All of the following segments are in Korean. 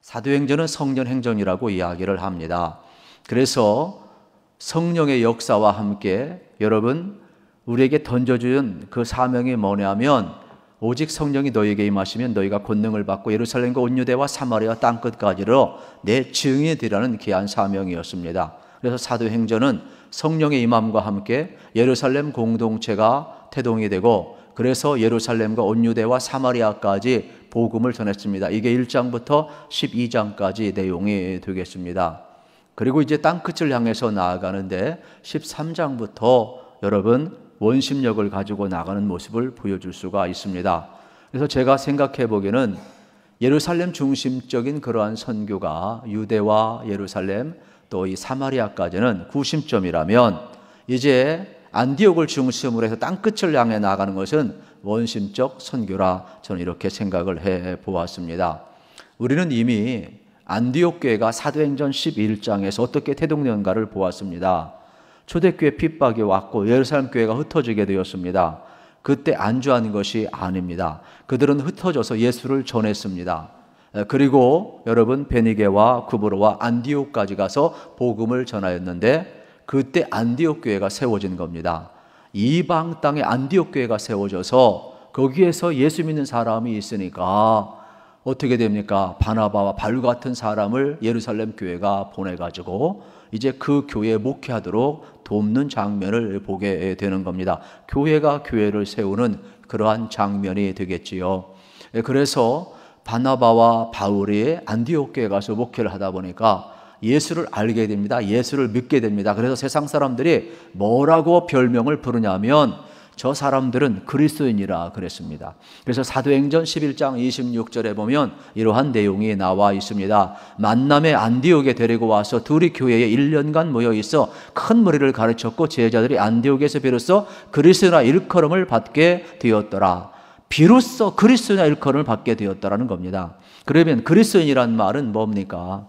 사도행전은 성령행전이라고 이야기를 합니다. 그래서 성령의 역사와 함께 여러분 우리에게 던져준 그 사명이 뭐냐면 오직 성령이 너희에게 임하시면 너희가 권능을 받고 예루살렘과 온 유대와 사마리아 땅끝까지로 내 증인이 되라는 귀한 사명이었습니다. 그래서 사도행전은 성령의 임함과 함께 예루살렘 공동체가 태동이 되고 그래서 예루살렘과 온 유대와 사마리아까지 복음을 전했습니다. 이게 1장부터 12장까지 내용이 되겠습니다. 그리고 이제 땅끝을 향해서 나아가는데 13장부터 여러분 원심력을 가지고 나가는 모습을 보여줄 수가 있습니다. 그래서 제가 생각해 보기에는 예루살렘 중심적인 그러한 선교가 유대와 예루살렘 또 이 사마리아까지는 구심점이라면 이제 안디옥을 중심으로 해서 땅끝을 향해 나가는 것은 원심적 선교라 저는 이렇게 생각을 해 보았습니다. 우리는 이미 안디옥 교회가 사도행전 11장에서 어떻게 태동되는가를 보았습니다. 초대교회 핍박이 왔고 예루살렘 교회가 흩어지게 되었습니다. 그때 안주한 것이 아닙니다. 그들은 흩어져서 예수를 전했습니다. 그리고 여러분 베니게와 구브로와 안디옥까지 가서 복음을 전하였는데 그때 안디옥 교회가 세워진 겁니다. 이방 땅에 안디옥 교회가 세워져서 거기에서 예수 믿는 사람이 있으니까 어떻게 됩니까? 바나바와 바울 같은 사람을 예루살렘 교회가 보내가지고 이제 그 교회에 목회하도록 돕는 장면을 보게 되는 겁니다. 교회가 교회를 세우는 그러한 장면이 되겠지요. 그래서 바나바와 바울이 안디옥 교회에 가서 목회를 하다 보니까 예수를 알게 됩니다. 예수를 믿게 됩니다. 그래서 세상 사람들이 뭐라고 별명을 부르냐면 저 사람들은 그리스도인이라 그랬습니다. 그래서 사도행전 11장 26절에 보면 이러한 내용이 나와 있습니다. 만남의 안디옥에 데리고 와서 둘이 교회에 1년간 모여 있어 큰 무리를 가르쳤고 제자들이 안디옥에서 비로소 그리스도나 일컬음을 받게 되었더라. 비로소 그리스도나 일컬음을 받게 되었다라는 겁니다. 그러면 그리스도인이란 말은 뭡니까?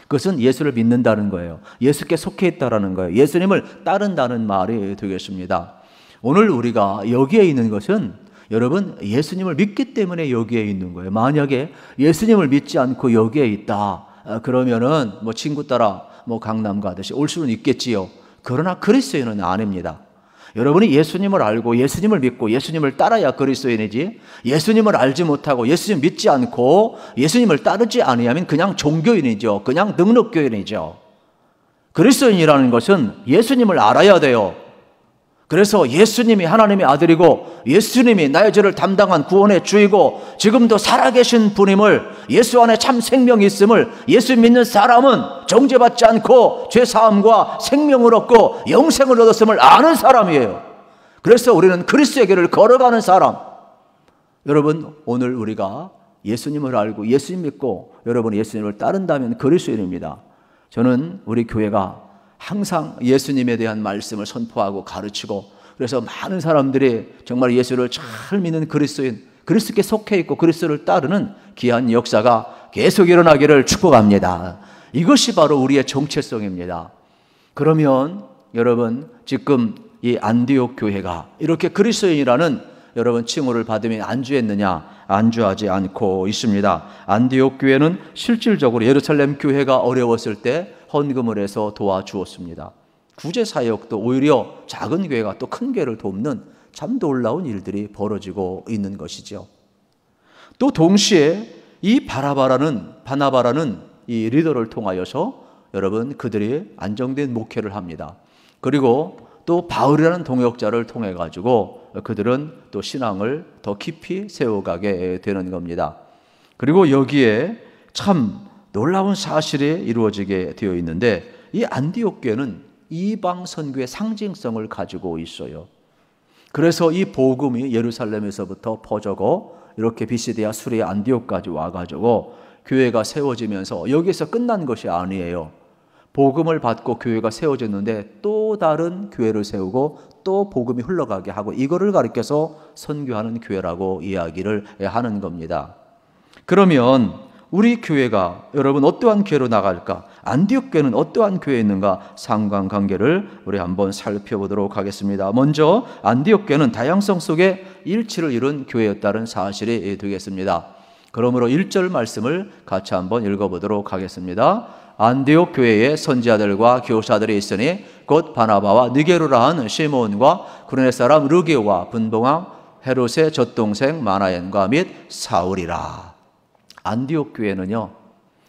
그것은 예수를 믿는다는 거예요. 예수께 속해 있다라는 거예요. 예수님을 따른다는 말이 되겠습니다. 오늘 우리가 여기에 있는 것은 여러분 예수님을 믿기 때문에 여기에 있는 거예요. 만약에 예수님을 믿지 않고 여기에 있다 그러면은 뭐 친구 따라 뭐 강남 가듯이 올 수는 있겠지요. 그러나 그리스도인은 아닙니다. 여러분이 예수님을 알고 예수님을 믿고 예수님을 따라야 그리스도인이지, 예수님을 알지 못하고 예수님 믿지 않고 예수님을 따르지 아니하면 그냥 종교인이죠. 그냥 능력교인이죠. 그리스도인이라는 것은 예수님을 알아야 돼요. 그래서 예수님이 하나님의 아들이고 예수님이 나의 죄를 담당한 구원의 주이고 지금도 살아계신 분임을, 예수 안에 참 생명이 있음을, 예수 믿는 사람은 정죄받지 않고 죄사함과 생명을 얻고 영생을 얻었음을 아는 사람이에요. 그래서 우리는 그리스도의 길을 걸어가는 사람. 여러분 오늘 우리가 예수님을 알고 예수님 믿고 여러분이 예수님을 따른다면 그리스도인입니다. 저는 우리 교회가 항상 예수님에 대한 말씀을 선포하고 가르치고, 그래서 많은 사람들이 정말 예수를 잘 믿는 그리스도인, 그리스도께 속해 있고 그리스도를 따르는 귀한 역사가 계속 일어나기를 축복합니다. 이것이 바로 우리의 정체성입니다. 그러면 여러분 지금 이 안디옥 교회가 이렇게 그리스도인이라는 여러분 칭호를 받으며 안주했느냐? 안주하지 않고 있습니다. 안디옥 교회는 실질적으로 예루살렘 교회가 어려웠을 때 헌금을 해서 도와주었습니다. 구제 사역도 오히려 작은 교회가 또 큰 교회를 돕는 참 놀라운 일들이 벌어지고 있는 것이죠. 또 동시에 이 바나바라는 이 리더를 통하여서 여러분 그들이 안정된 목회를 합니다. 그리고 또 바울이라는 동역자를 통해 가지고 그들은 또 신앙을 더 깊이 세워가게 되는 겁니다. 그리고 여기에 참 놀라운 사실이 이루어지게 되어 있는데, 이 안디옥 교회는 이방 선교의 상징성을 가지고 있어요. 그래서 이 복음이 예루살렘에서부터 퍼져고 이렇게 비시디아 수리아 안디옥까지 와가지고 교회가 세워지면서 여기서 끝난 것이 아니에요. 복음을 받고 교회가 세워졌는데 또 다른 교회를 세우고 또 복음이 흘러가게 하고, 이거를 가리켜서 선교하는 교회라고 이야기를 하는 겁니다. 그러면 우리 교회가 여러분 어떠한 교회로 나갈까? 안디옥 교회는 어떠한 교회에 있는가? 상관관계를 우리 한번 살펴보도록 하겠습니다. 먼저 안디옥 교회는 다양성 속에 일치를 이룬 교회였다는 사실이 되겠습니다. 그러므로 1절 말씀을 같이 한번 읽어보도록 하겠습니다. 안디옥 교회에 선지자들과 교사들이 있으니 곧 바나바와 느게로라 하는 시몬과 구레네 사람 르기오와 분봉왕 헤롯의 젖동생 마나엔과 및 사울이라. 안디옥 교회는요,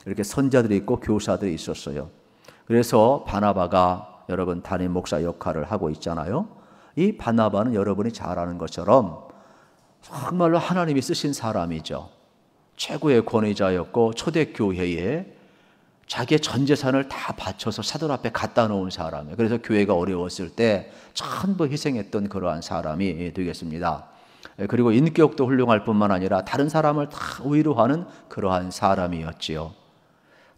이렇게 선지자들이 있고 교사들이 있었어요. 그래서 바나바가 여러분 담임 목사 역할을 하고 있잖아요. 이 바나바는 여러분이 잘 아는 것처럼 정말로 하나님이 쓰신 사람이죠. 최고의 권위자였고 초대교회에 자기의 전 재산을 다 바쳐서 사돈 앞에 갖다 놓은 사람이에요. 그래서 교회가 어려웠을 때 전부 희생했던 그러한 사람이 되겠습니다. 그리고 인격도 훌륭할 뿐만 아니라 다른 사람을 다 위로하는 그러한 사람이었지요.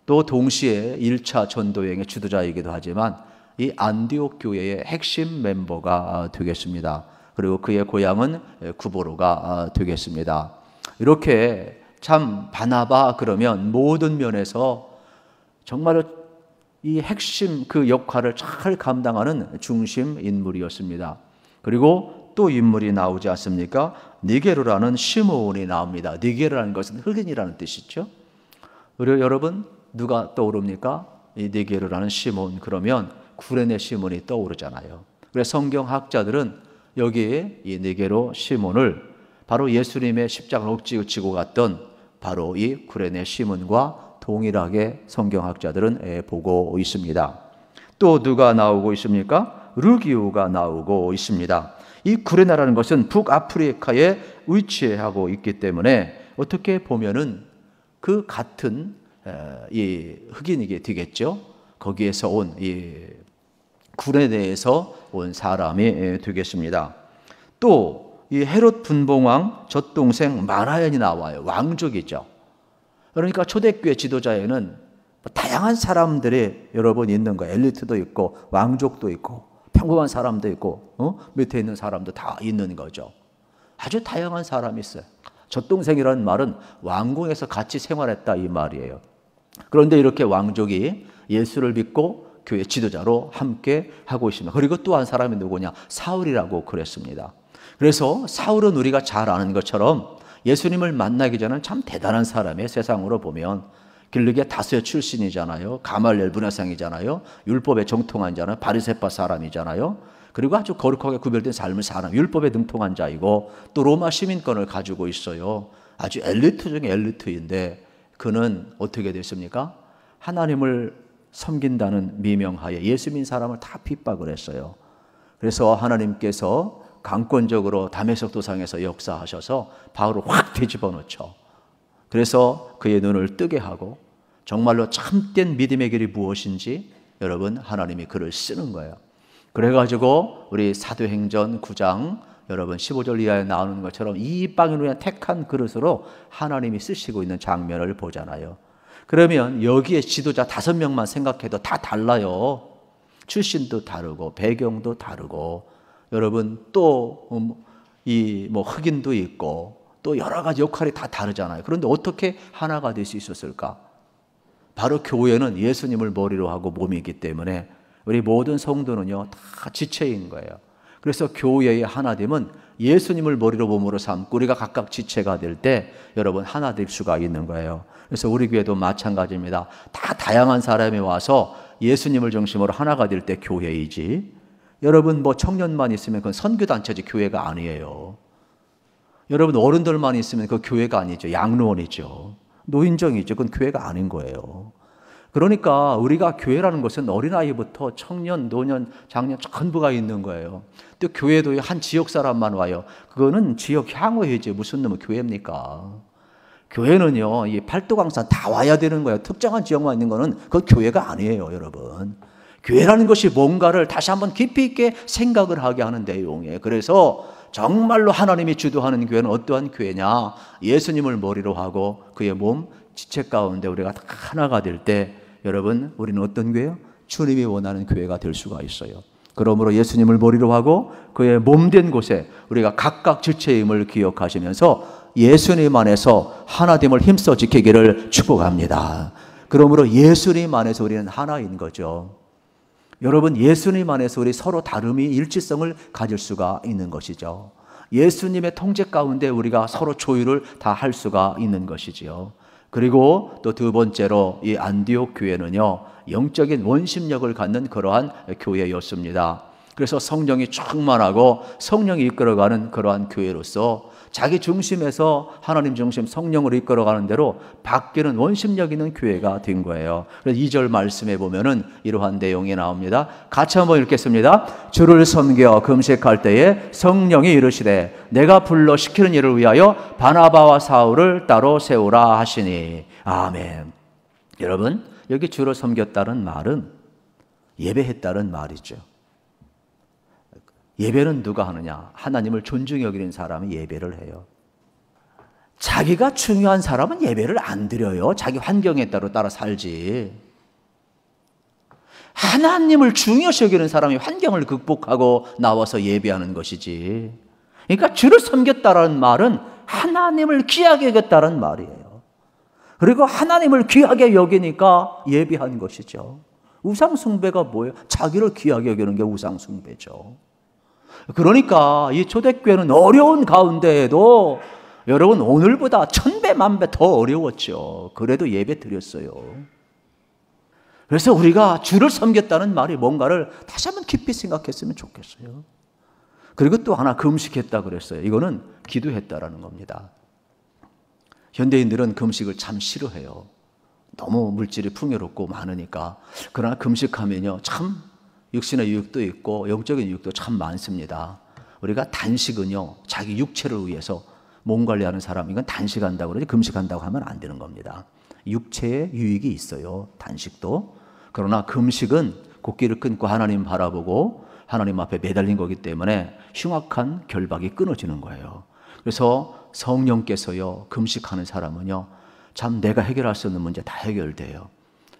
또 동시에 1차 전도여행의 주도자이기도 하지만 이 안디옥 교회의 핵심 멤버가 되겠습니다. 그리고 그의 고향은 구보로가 되겠습니다. 이렇게 참 바나바 그러면 모든 면에서 정말로 이 핵심 그 역할을 잘 감당하는 중심 인물이었습니다. 그리고 또 인물이 나오지 않습니까? 니게로라는 시므온이 나옵니다. 니게로라는 것은 흑인이라는 뜻이죠. 그리고 여러분 누가 떠오릅니까? 이 니게로라는 시몬 그러면 구레네 시몬이 떠오르잖아요. 그래서 성경학자들은 여기에 이 니게로 시몬을 바로 예수님의 십자가를 억지로 지고 갔던 바로 이 구레네 시몬과 동일하게 성경학자들은 보고 있습니다. 또 누가 나오고 있습니까? 르기오가 나오고 있습니다. 이 구레나라는 것은 북아프리카에 위치하고 있기 때문에 어떻게 보면은 그 같은 이 흑인이게 되겠죠. 거기에서 온 이 구레네에서 온 사람이 되겠습니다. 또 이 헤롯 분봉왕 젖동생 마나엔이 나와요. 왕족이죠. 그러니까 초대교회 지도자에는 다양한 사람들이 여러분 있는 거예요. 엘리트도 있고 왕족도 있고 평범한 사람도 있고 밑에 있는 사람도 다 있는 거죠. 아주 다양한 사람이 있어요. 젖동생이라는 말은 왕궁에서 같이 생활했다 이 말이에요. 그런데 이렇게 왕족이 예수를 믿고 교회 지도자로 함께 하고 있습니다. 그리고 또 한 사람이 누구냐? 사울이라고 그랬습니다. 그래서 사울은 우리가 잘 아는 것처럼 예수님을 만나기 전에는 참 대단한 사람이에요. 세상으로 보면 길르기아 다수의 출신이잖아요. 가말리엘 문화상이잖아요. 율법에 정통한 자는 바리새파 사람이잖아요. 그리고 아주 거룩하게 구별된 삶을 사는 율법에 능통한 자이고 또 로마 시민권을 가지고 있어요. 아주 엘리트 중에 엘리트인데 그는 어떻게 됐습니까? 하나님을 섬긴다는 미명하에 예수 믿는 사람을 다 핍박을 했어요. 그래서 하나님께서 강권적으로 다메섹 도상에서 역사하셔서 바울을 확 뒤집어 놓죠. 그래서 그의 눈을 뜨게 하고 정말로 참된 믿음의 길이 무엇인지 여러분 하나님이 그를 쓰는 거예요. 그래가지고 우리 사도행전 9장 여러분 15절 이하에 나오는 것처럼 이 빵을 위한 택한 그릇으로 하나님이 쓰시고 있는 장면을 보잖아요. 그러면 여기에 지도자 5명만 생각해도 다 달라요. 출신도 다르고 배경도 다르고 여러분 또 이 흑인도 있고 또 여러 가지 역할이 다 다르잖아요. 그런데 어떻게 하나가 될 수 있었을까? 바로 교회는 예수님을 머리로 하고 몸이기 때문에 우리 모든 성도는요 다 지체인 거예요. 그래서 교회의 하나됨은 예수님을 머리로 몸으로 삼고 우리가 각각 지체가 될 때 여러분 하나 될 수가 있는 거예요. 그래서 우리 교회도 마찬가지입니다. 다 다양한 사람이 와서 예수님을 중심으로 하나가 될 때 교회이지 여러분 청년만 있으면 그건 선교단체지 교회가 아니에요. 여러분 어른들만 있으면 그 교회가 아니죠. 양로원이죠. 노인정이죠. 그건 교회가 아닌 거예요. 그러니까 우리가 교회라는 것은 어린아이부터 청년, 노년, 장년 전부가 있는 거예요. 또 교회도 한 지역 사람만 와요. 그거는 지역 향후회지 무슨 놈의 교회입니까? 교회는요 이 팔도강산 다 와야 되는 거예요. 특정한 지역만 있는 거는 그건 교회가 아니에요 여러분. 교회라는 것이 뭔가를 다시 한번 깊이 있게 생각을 하게 하는 내용이에요. 그래서 정말로 하나님이 주도하는 교회는 어떠한 교회냐? 예수님을 머리로 하고 그의 몸 지체 가운데 우리가 다 하나가 될 때 여러분 우리는 어떤 교회요? 주님이 원하는 교회가 될 수가 있어요. 그러므로 예수님을 머리로 하고 그의 몸된 곳에 우리가 각각 지체임을 기억하시면서 예수님 안에서 하나됨을 힘써 지키기를 축복합니다. 그러므로 예수님 안에서 우리는 하나인 거죠. 여러분 예수님 안에서 우리 서로 다름이 일치성을 가질 수가 있는 것이죠. 예수님의 통제 가운데 우리가 서로 조율을 다 할 수가 있는 것이지요. 그리고 또 두 번째로 이 안디옥 교회는요, 영적인 원심력을 갖는 그러한 교회였습니다. 그래서 성령이 충만하고 성령이 이끌어가는 그러한 교회로서 자기 중심에서 하나님 중심 성령으로 이끌어가는 대로 바뀌는 원심력 있는 교회가 된 거예요. 그래서 2절 말씀에 보면은 이러한 내용이 나옵니다. 같이 한번 읽겠습니다. 주를 섬겨 금식할 때에 성령이 이르시되 내가 불러 시키는 일을 위하여 바나바와 사울을 따로 세우라 하시니. 아멘. 여러분, 여기 주를 섬겼다는 말은 예배했다는 말이죠. 예배는 누가 하느냐? 하나님을 존중히 여기는 사람이 예배를 해요. 자기가 중요한 사람은 예배를 안 드려요. 자기 환경에 따라 살지. 하나님을 중요시 여기는 사람이 환경을 극복하고 나와서 예배하는 것이지. 그러니까 주를 섬겼다는 말은 하나님을 귀하게 여겼다는 말이에요. 그리고 하나님을 귀하게 여기니까 예배한 것이죠. 우상숭배가 뭐예요? 자기를 귀하게 여기는 게 우상숭배죠. 그러니까 이 초대교회는 어려운 가운데에도 여러분 오늘보다 1000배, 1000배 더 어려웠죠. 그래도 예배 드렸어요. 그래서 우리가 주를 섬겼다는 말이 뭔가를 다시 한번 깊이 생각했으면 좋겠어요. 그리고 또 하나 금식했다 그랬어요. 이거는 기도했다라는 겁니다. 현대인들은 금식을 참 싫어해요. 너무 물질이 풍요롭고 많으니까. 그러나 금식하면요, 참 육신의 유익도 있고 영적인 유익도 참 많습니다. 우리가 단식은요, 자기 육체를 위해서 몸 관리하는 사람, 이건 단식한다고 그러지 금식한다고 하면 안 되는 겁니다. 육체에 유익이 있어요, 단식도. 그러나 금식은 곡기를 끊고 하나님 바라보고 하나님 앞에 매달린 거기 때문에 흉악한 결박이 끊어지는 거예요. 그래서 성령께서요, 금식하는 사람은요, 참 내가 해결할 수 없는 문제 다 해결돼요.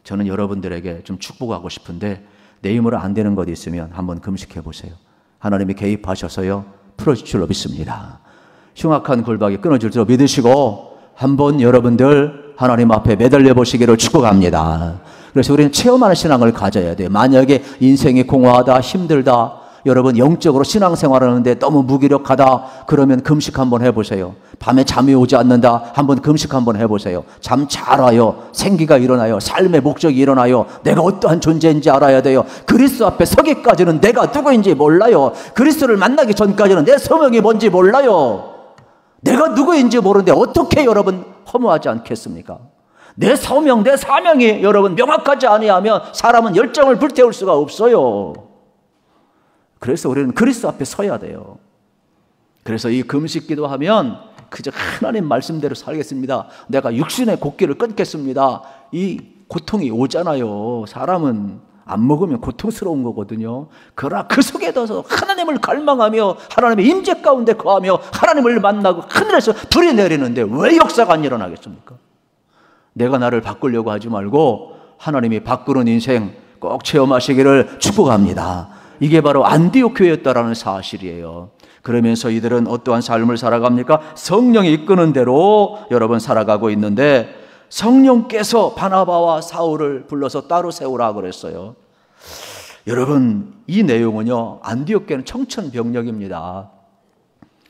저는 여러분들에게 좀 축복하고 싶은데 내 힘으로 안 되는 것 있으면 한번 금식해 보세요. 하나님이 개입하셔서요, 풀어줄 줄로 믿습니다. 흉악한 골박이 끊어질 줄 믿으시고 한번 여러분들 하나님 앞에 매달려 보시기를 축복합니다. 그래서 우리는 체험하는 신앙을 가져야 돼요. 만약에 인생이 공허하다, 힘들다, 여러분 영적으로 신앙생활하는데 너무 무기력하다, 그러면 금식 한번 해보세요. 밤에 잠이 오지 않는다, 한번 금식 한번 해보세요. 잠 잘 와요. 생기가 일어나요. 삶의 목적이 일어나요. 내가 어떠한 존재인지 알아야 돼요. 그리스도 앞에 서기까지는 내가 누구인지 몰라요. 그리스도를 만나기 전까지는 내 소명이 뭔지 몰라요. 내가 누구인지 모르는데 어떻게 여러분 허무하지 않겠습니까? 내 소명, 내 사명이 여러분 명확하지 아니하면 사람은 열정을 불태울 수가 없어요. 그래서 우리는 그리스도 앞에 서야 돼요. 그래서 이 금식 기도하면 그저 하나님 말씀대로 살겠습니다, 내가 육신의 곡기를 끊겠습니다, 이 고통이 오잖아요. 사람은 안 먹으면 고통스러운 거거든요. 그러나 그 속에서 하나님을 갈망하며 하나님의 임재 가운데 거하며 하나님을 만나고 하늘에서 불이 내리는데 왜 역사가 안 일어나겠습니까? 내가 나를 바꾸려고 하지 말고 하나님이 바꾸는 인생 꼭 체험하시기를 축복합니다. 이게 바로 안디옥 교회였다라는 사실이에요. 그러면서 이들은 어떠한 삶을 살아갑니까? 성령이 이끄는 대로 여러분 살아가고 있는데, 성령께서 바나바와 사울을 불러서 따로 세우라 그랬어요. 여러분, 이 내용은요, 안디옥 교회는 청천벽력입니다.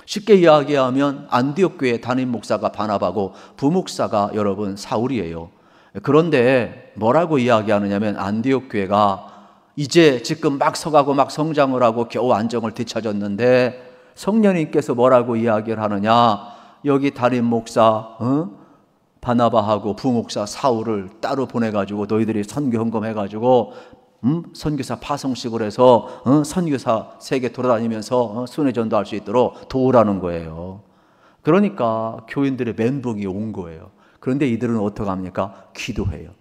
쉽게 이야기하면 안디옥 교회 담임 목사가 바나바고 부목사가 여러분 사울이에요. 그런데 뭐라고 이야기하느냐면, 안디옥 교회가 이제 지금 막 서가고 막 성장을 하고 겨우 안정을 되찾았는데 성령님께서 뭐라고 이야기를 하느냐, 여기 담임 목사 바나바하고 부목사 사울을 따로 보내가지고 너희들이 선교 헌금해가지고 선교사 파송식을 해서 선교사 세계 돌아다니면서 순회전도 할 수 있도록 도우라는 거예요. 그러니까 교인들의 멘붕이 온 거예요. 그런데 이들은 어떻게 합니까? 기도해요.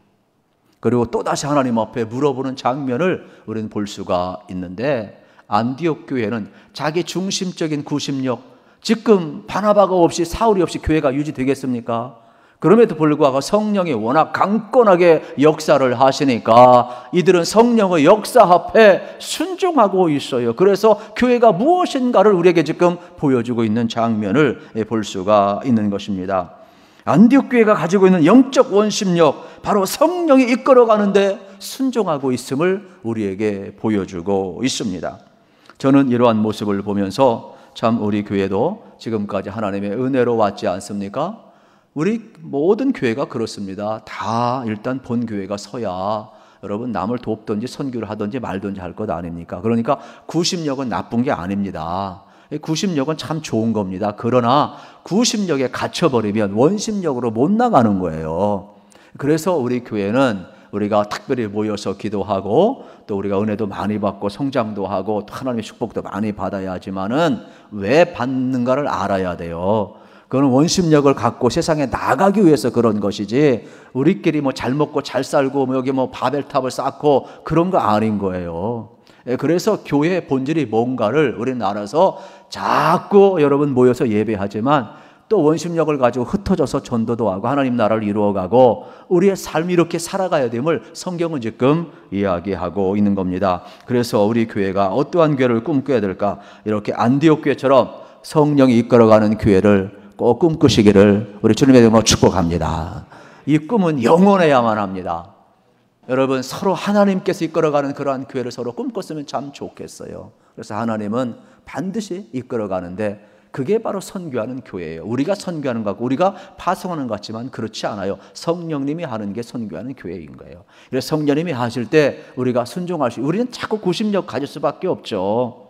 그리고 또다시 하나님 앞에 물어보는 장면을 우리는 볼 수가 있는데, 안디옥 교회는 자기 중심적인 구심력, 지금 바나바가 없이 사울이 없이 교회가 유지되겠습니까? 그럼에도 불구하고 성령이 워낙 강건하게 역사를 하시니까 이들은 성령의 역사 앞에 순종하고 있어요. 그래서 교회가 무엇인가를 우리에게 지금 보여주고 있는 장면을 볼 수가 있는 것입니다. 안디옥 교회가 가지고 있는 영적 원심력, 바로 성령이 이끌어가는데 순종하고 있음을 우리에게 보여주고 있습니다. 저는 이러한 모습을 보면서 참 우리 교회도 지금까지 하나님의 은혜로 왔지 않습니까? 우리 모든 교회가 그렇습니다. 다 일단 본 교회가 서야 여러분 남을 돕든지 선교를 하든지 말든지 할 것 아닙니까? 그러니까 구심력은 나쁜 게 아닙니다. 구심력은 참 좋은 겁니다. 그러나 구심력에 갇혀버리면 원심력으로 못 나가는 거예요. 그래서 우리 교회는 우리가 특별히 모여서 기도하고 또 우리가 은혜도 많이 받고 성장도 하고 또 하나님의 축복도 많이 받아야 하지만은 왜 받는가를 알아야 돼요. 그건 원심력을 갖고 세상에 나가기 위해서 그런 것이지 우리끼리 뭐 잘 먹고 잘 살고 뭐 여기 뭐 바벨탑을 쌓고 그런 거 아닌 거예요. 그래서 교회의 본질이 뭔가를 우리는 알아서 자꾸 여러분 모여서 예배하지만 또 원심력을 가지고 흩어져서 전도도 하고 하나님 나라를 이루어가고 우리의 삶이 이렇게 살아가야 됨을 성경은 지금 이야기하고 있는 겁니다. 그래서 우리 교회가 어떠한 교회를 꿈꿔야 될까? 이렇게 안디옥 교회처럼 성령이 이끌어가는 교회를 꼭 꿈꾸시기를 우리 주님의 이름으로 축복합니다. 이 꿈은 영원해야만 합니다. 여러분 서로 하나님께서 이끌어가는 그러한 교회를 서로 꿈꿨으면 참 좋겠어요. 그래서 하나님은 반드시 이끌어가는데 그게 바로 선교하는 교회예요. 우리가 선교하는 것 같고 우리가 파송하는 것 같지만 그렇지 않아요. 성령님이 하는 게 선교하는 교회인 거예요. 그래서 성령님이 하실 때 우리가 순종할 수, 우리는 자꾸 구심력 가질 수밖에 없죠.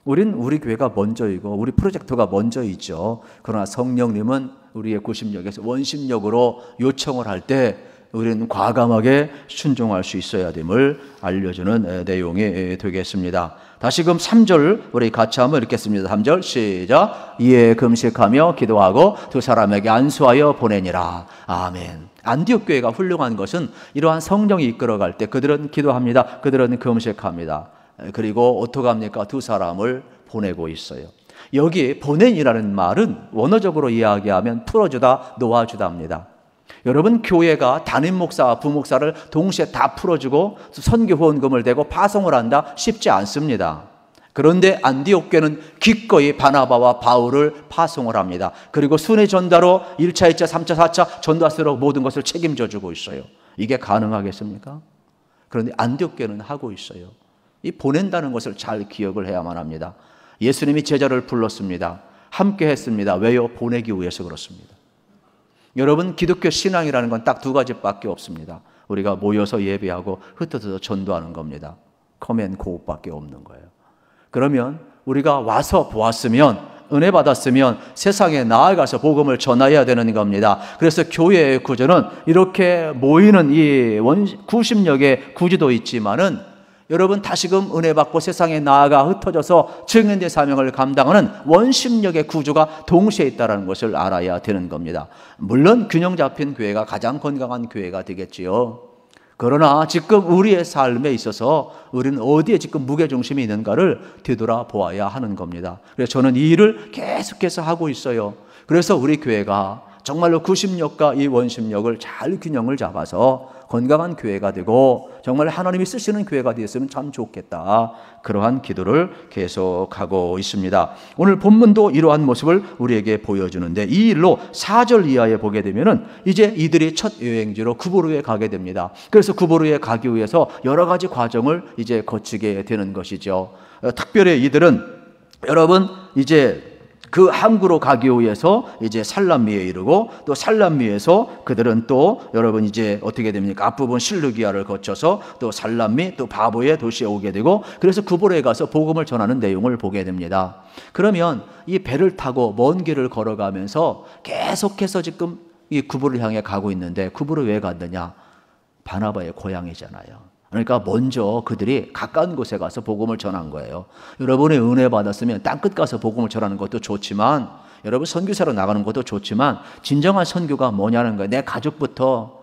우리 교회가 먼저이고 우리 프로젝트가 먼저이죠. 그러나 성령님은 우리의 구심력에서 원심력으로 요청을 할 때 우리는 과감하게 순종할 수 있어야 됨을 알려주는 내용이 되겠습니다. 다시금 3절 우리 같이 한번 읽겠습니다. 3절 시작. 이에 금식하며 기도하고 두 사람에게 안수하여 보내니라. 아멘. 안디옥 교회가 훌륭한 것은 이러한 성령이 이끌어갈 때 그들은 기도합니다. 그들은 금식합니다. 그리고 어떻게 합니까? 두 사람을 보내고 있어요. 여기 보낸이라는 말은 원어적으로 이야기하면 풀어주다, 놓아주다입니다. 여러분 교회가 담임 목사와 부목사를 동시에 다 풀어주고 선교 후원금을 대고 파송을 한다 쉽지 않습니다. 그런데 안디옥 교회는 기꺼이 바나바와 바울을 파송을 합니다. 그리고 순회 전도로 1차, 2차, 3차, 4차 전도할수록 모든 것을 책임져 주고 있어요. 이게 가능하겠습니까? 그런데 안디옥 교회는 하고 있어요. 이 보낸다는 것을 잘 기억을 해야만 합니다. 예수님이 제자를 불렀습니다. 함께 했습니다. 왜요? 보내기 위해서 그렇습니다. 여러분 기독교 신앙이라는 건 딱 두 가지밖에 없습니다. 우리가 모여서 예배하고 흩어져서 전도하는 겁니다. 커맨 고밖에 없는 거예요. 그러면 우리가 와서 보았으면 은혜 받았으면 세상에 나아가서 복음을 전해야 되는 겁니다. 그래서 교회의 구조는 이렇게 모이는 이 구심력의 구조도 있지만은 여러분 다시금 은혜 받고 세상에 나아가 흩어져서 증인의 사명을 감당하는 원심력의 구조가 동시에 있다는 것을 알아야 되는 겁니다. 물론 균형 잡힌 교회가 가장 건강한 교회가 되겠지요. 그러나 지금 우리의 삶에 있어서 우리는 어디에 지금 무게중심이 있는가를 되돌아보아야 하는 겁니다. 그래서 저는 이 일을 계속해서 하고 있어요. 그래서 우리 교회가 정말로 구심력과 이 원심력을 잘 균형을 잡아서 건강한 교회가 되고 정말 하나님이 쓰시는 교회가 되었으면 참 좋겠다. 그러한 기도를 계속하고 있습니다. 오늘 본문도 이러한 모습을 우리에게 보여주는데 이 일로 4절 이하에 보게 되면은 이제 이들이 첫 여행지로 구브로에 가게 됩니다. 그래서 구브로에 가기 위해서 여러 가지 과정을 이제 거치게 되는 것이죠. 특별히 이들은 여러분 이제 그 항구로 가기 위해서 이제 살람미에 이르고 또 살람미에서 그들은 또 여러분 이제 어떻게 됩니까? 앞부분 실루기아를 거쳐서 또 살람미 또 바보의 도시에 오게 되고 그래서 구브로에 가서 복음을 전하는 내용을 보게 됩니다. 그러면 이 배를 타고 먼 길을 걸어가면서 계속해서 지금 이 구브로를 향해 가고 있는데 구브로 왜 갔느냐? 바나바의 고향이잖아요. 그러니까 먼저 그들이 가까운 곳에 가서 복음을 전한 거예요. 여러분이 은혜 받았으면 땅끝 가서 복음을 전하는 것도 좋지만 여러분 선교사로 나가는 것도 좋지만 진정한 선교가 뭐냐는 거예요. 내 가족부터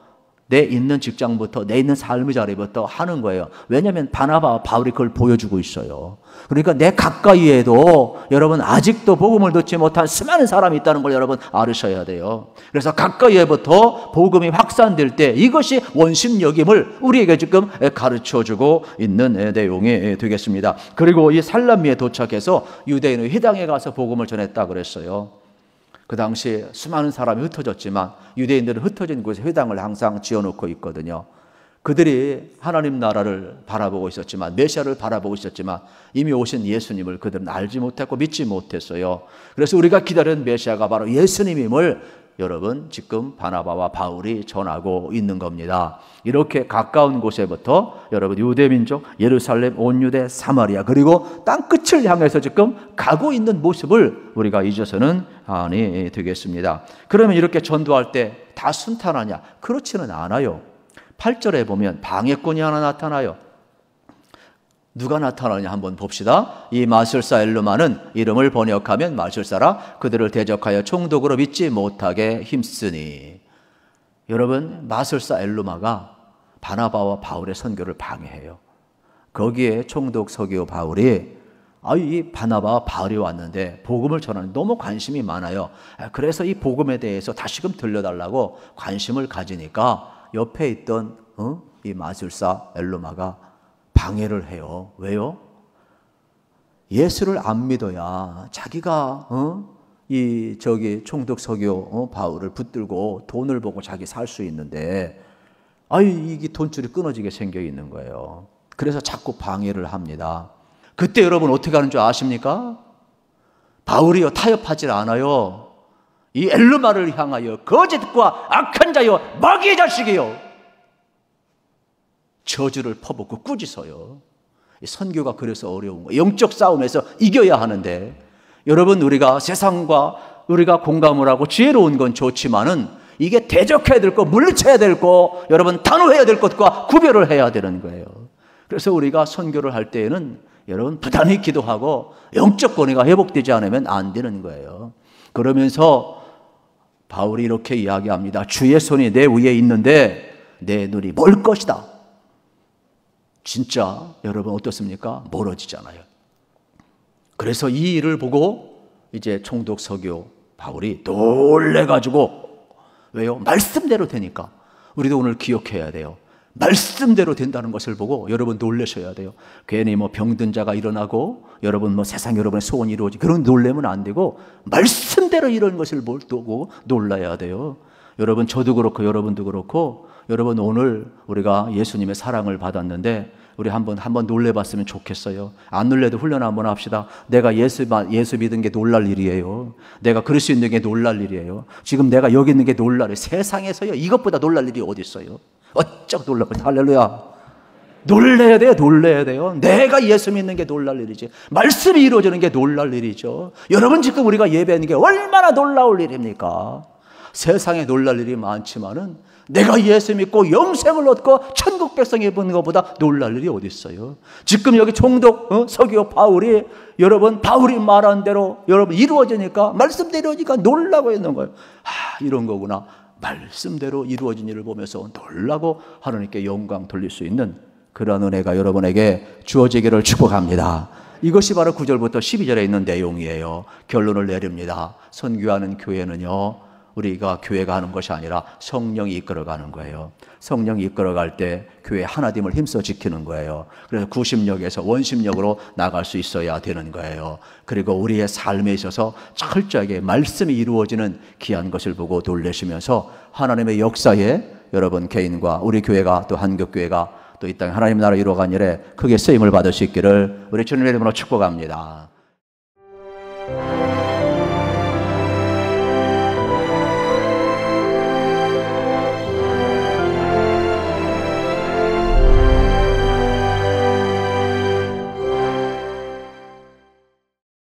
내 있는 직장부터 내 있는 삶의 자리부터 하는 거예요. 왜냐하면 바나바와 바울이 그걸 보여주고 있어요. 그러니까 내 가까이에도 여러분 아직도 복음을 듣지 못한 수많은 사람이 있다는 걸 여러분 알으셔야 돼요. 그래서 가까이에부터 복음이 확산될 때 이것이 원심력임을 우리에게 지금 가르쳐주고 있는 내용이 되겠습니다. 그리고 이 살람미에 도착해서 유대인의 회당에 가서 복음을 전했다 그랬어요. 그 당시에 수많은 사람이 흩어졌지만 유대인들은 흩어진 곳에 회당을 항상 지어놓고 있거든요. 그들이 하나님 나라를 바라보고 있었지만, 메시아를 바라보고 있었지만 이미 오신 예수님을 그들은 알지 못했고 믿지 못했어요. 그래서 우리가 기다리는 메시아가 바로 예수님임을 여러분 지금 바나바와 바울이 전하고 있는 겁니다. 이렇게 가까운 곳에부터 여러분 유대민족, 예루살렘, 온 유대, 사마리아, 그리고 땅끝을 향해서 지금 가고 있는 모습을 우리가 잊어서는 아니 되겠습니다. 그러면 이렇게 전도할 때 다 순탄하냐? 그렇지는 않아요. 8절에 보면 방해꾼이 하나 나타나요. 누가 나타나냐 한번 봅시다. 이 마술사 엘루마는, 이름을 번역하면 마술사라, 그들을 대적하여 총독으로 믿지 못하게 힘쓰니. 여러분, 마술사 엘루마가 바나바와 바울의 선교를 방해해요. 거기에 총독 서기오 바울이 이 바나바와 바울이 왔는데 복음을 전하는 너무 관심이 많아요. 그래서 이 복음에 대해서 다시금 들려달라고 관심을 가지니까 옆에 있던 이 마술사 엘루마가 방해를 해요. 왜요? 예수를 안 믿어야 자기가 총독 서기오 바울을 붙들고 돈을 보고 자기 살 수 있는데 이게 돈줄이 끊어지게 생겨 있는 거예요. 그래서 자꾸 방해를 합니다. 그때 여러분 어떻게 하는 줄 아십니까? 바울이요 타협하지 않아요. 이 엘루마를 향하여 거짓과 악한 자여 마귀의 자식이요 저주를 퍼붓고 꾸짖어요. 선교가 그래서 어려운 거예요. 영적 싸움에서 이겨야 하는데, 여러분 우리가 세상과 우리가 공감을 하고 지혜로운 건 좋지만은 이게 대적해야 될 것, 물리쳐야 될 것, 여러분 단호해야 될 것과 구별을 해야 되는 거예요. 그래서 우리가 선교를 할 때에는 여러분 부단히 기도하고 영적 권위가 회복되지 않으면 안 되는 거예요. 그러면서 바울이 이렇게 이야기합니다. 주의 손이 내 위에 있는데 내 눈이 멀 것이다. 진짜 여러분 어떻습니까? 멀어지잖아요. 그래서 이 일을 보고 이제 총독 서기오 바울이 놀래가지고, 왜요? 말씀대로 되니까. 우리도 오늘 기억해야 돼요. 말씀대로 된다는 것을 보고 여러분 놀라셔야 돼요. 괜히 병든 자가 일어나고 여러분 세상 여러분의 소원이 이루어지, 그런 놀라면 안 되고 말씀대로 이런 것을 보고 놀라야 돼요. 여러분 저도 그렇고 여러분도 그렇고, 여러분 오늘 우리가 예수님의 사랑을 받았는데 우리 한번 놀래봤으면 좋겠어요. 안 놀래도 훈련 한번 합시다. 내가 예수 믿은 게 놀랄 일이에요. 내가 그럴 수 있는 게 놀랄 일이에요. 지금 내가 여기 있는 게 놀랄 일이에요. 세상에서요 이것보다 놀랄 일이 어디 있어요? 어쩌고 놀라고. 할렐루야. 놀래야 돼요. 놀래야 돼요. 내가 예수 믿는 게 놀랄 일이지, 말씀이 이루어지는 게 놀랄 일이죠. 여러분 지금 우리가 예배하는 게 얼마나 놀라울 일입니까? 세상에 놀랄 일이 많지만은 내가 예수 믿고 영생을 얻고 천국 백성이 보는 것보다 놀랄 일이 어디 있어요? 지금 여기 총독 서기오 바울이, 여러분 바울이 말한 대로 여러분 이루어지니까, 말씀대로 이루어지니까 놀라고 있는 거예요. 이런 거구나. 말씀대로 이루어진 일을 보면서 놀라고 하나님께 영광 돌릴 수 있는 그러한 은혜가 여러분에게 주어지기를 축복합니다. 이것이 바로 9절부터 12절에 있는 내용이에요. 결론을 내립니다. 선교하는 교회는요, 우리가 교회가 하는 것이 아니라 성령이 이끌어가는 거예요. 성령이 이끌어갈 때 교회 하나됨을 힘써 지키는 거예요. 그래서 구심력에서 원심력으로 나갈 수 있어야 되는 거예요. 그리고 우리의 삶에 있어서 철저하게 말씀이 이루어지는 귀한 것을 보고 놀라시면서 하나님의 역사에 여러분 개인과 우리 교회가 또 한국교회가 또 이 땅에 하나님 나라 이루어간 일에 크게 쓰임을 받을 수 있기를 우리 주님의 이름으로 축복합니다.